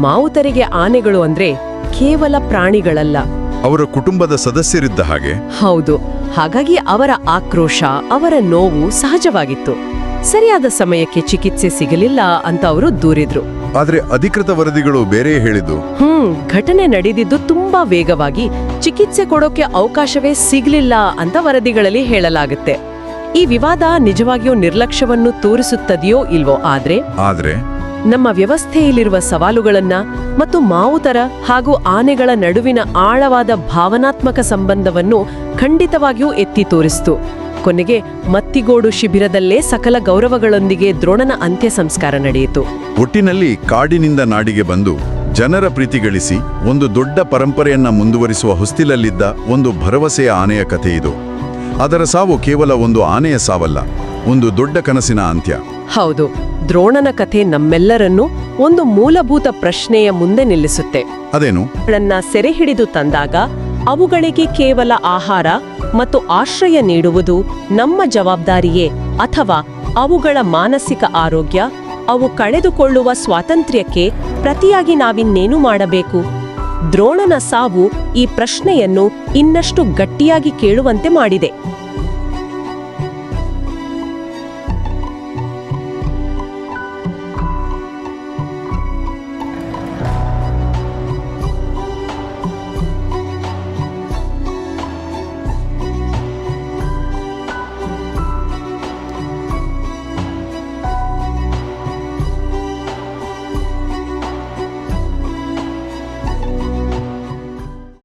ಮಾವುತರಿಗೆ ಆನೆಗಳು ಅಂದ್ರೆ ಕೇವಲ ಪ್ರಾಣಿಗಳಲ್ಲ. ಅವರ ಕುಟುಂಬದ ಸದಸ್ಯರಿದ್ದ ಹಾಗೆ. ಹೌದು. ಹಾಗಾಗಿ ಅವರ ಆಕ್ರೋಶ, ಅವರ ನೋವು ಸಹಜವಾಗಿತ್ತು. ಸರಿಯಾದ ಸಮಯಕ್ಕೆ ಚಿಕಿತ್ಸೆ ಸಿಗಲಿಲ್ಲ ಅಂತ ಅವರು ದೂರಿದ್ರು. ಆದ್ರೆ ಅಧಿಕೃತ ವರದಿಗಳು ಬೇರೆ ಹೇಳಿದ್ದು. ಘಟನೆ ನಡೆದಿದ್ದು ತುಂಬಾ ವೇಗವಾಗಿ, ಚಿಕಿತ್ಸೆ ಕೊಡೋಕೆ ಅವಕಾಶವೇ ಸಿಗ್ಲಿಲ್ಲ ಅಂತ ವರದಿಗಳಲ್ಲಿ ಹೇಳಲಾಗುತ್ತೆ. ಈ ವಿವಾದ ನಿಜವಾಗಿಯೂ ನಿರ್ಲಕ್ಷ್ಯವನ್ನು ತೋರಿಸುತ್ತದೆಯೋ ಇಲ್ವೋ, ಆದ್ರೆ ನಮ್ಮ ವ್ಯವಸ್ಥೆಯಲ್ಲಿರುವ ಸವಾಲುಗಳನ್ನ ಮತ್ತು ಮಾವುತರ ಹಾಗೂ ಆನೆಗಳ ನಡುವಿನ ಆಳವಾದ ಭಾವನಾತ್ಮಕ ಸಂಬಂಧವನ್ನು ಖಂಡಿತವಾಗಿಯೂ ಎತ್ತಿ ತೋರಿಸಿತು. ಕೊನೆಗೆ ಮತ್ತಿಗೋಡು ಶಿಬಿರದಲ್ಲೇ ಸಕಲ ಗೌರವಗಳೊಂದಿಗೆ ದ್ರೋಣನ ಅಂತ್ಯ ಸಂಸ್ಕಾರ ನಡೆಯಿತು. ಒಟ್ಟಿನಲ್ಲಿ ಕಾಡಿನಿಂದ ನಾಡಿಗೆ ಬಂದು ಜನರ ಪ್ರೀತಿ ಗಳಿಸಿ ಒಂದು ದೊಡ್ಡ ಪರಂಪರೆಯನ್ನ ಮುಂದುವರಿಸುವ ಹೊಸ್ತಿಲಲ್ಲಿದ್ದ ಒಂದು ಭರವಸೆಯ ಆನೆಯ ಕಥೆ ಇದು. ಅದರ ಸಾವು ಕೇವಲ ಒಂದು ಆನೆಯ ಸಾವಲ್ಲ, ಒಂದು ದೊಡ್ಡ ಕನಸಿನ ಅಂತ್ಯ. ಹೌದು. ದ್ರೋಣನ ಕಥೆ ನಮ್ಮೆಲ್ಲರನ್ನೂ ಒಂದು ಮೂಲಭೂತ ಪ್ರಶ್ನೆಯ ಮುಂದೆ ನಿಲ್ಲಿಸುತ್ತೆ. ಅದೇನು? ಸೆರೆ ಹಿಡಿದು ತಂದಾಗ ಅವುಗಳಿಗೆ ಕೇವಲ ಆಹಾರ ಮತ್ತು ಆಶ್ರಯ ನೀಡುವುದು ನಮ್ಮ ಜವಾಬ್ದಾರಿಯೇ, ಅಥವಾ ಅವುಗಳ ಮಾನಸಿಕ ಆರೋಗ್ಯ, ಅವು ಕಳೆದುಕೊಳ್ಳುವ ಸ್ವಾತಂತ್ರ್ಯಕ್ಕೆ ಪ್ರತಿಯಾಗಿ ನಾವಿನ್ನೇನು ಮಾಡಬೇಕು? ದ್ರೋಣನ ಸಾವು ಈ ಪ್ರಶ್ನೆಯನ್ನು ಇನ್ನಷ್ಟು ಗಟ್ಟಿಯಾಗಿ ಕೇಳುವಂತೆ ಮಾಡಿದೆ.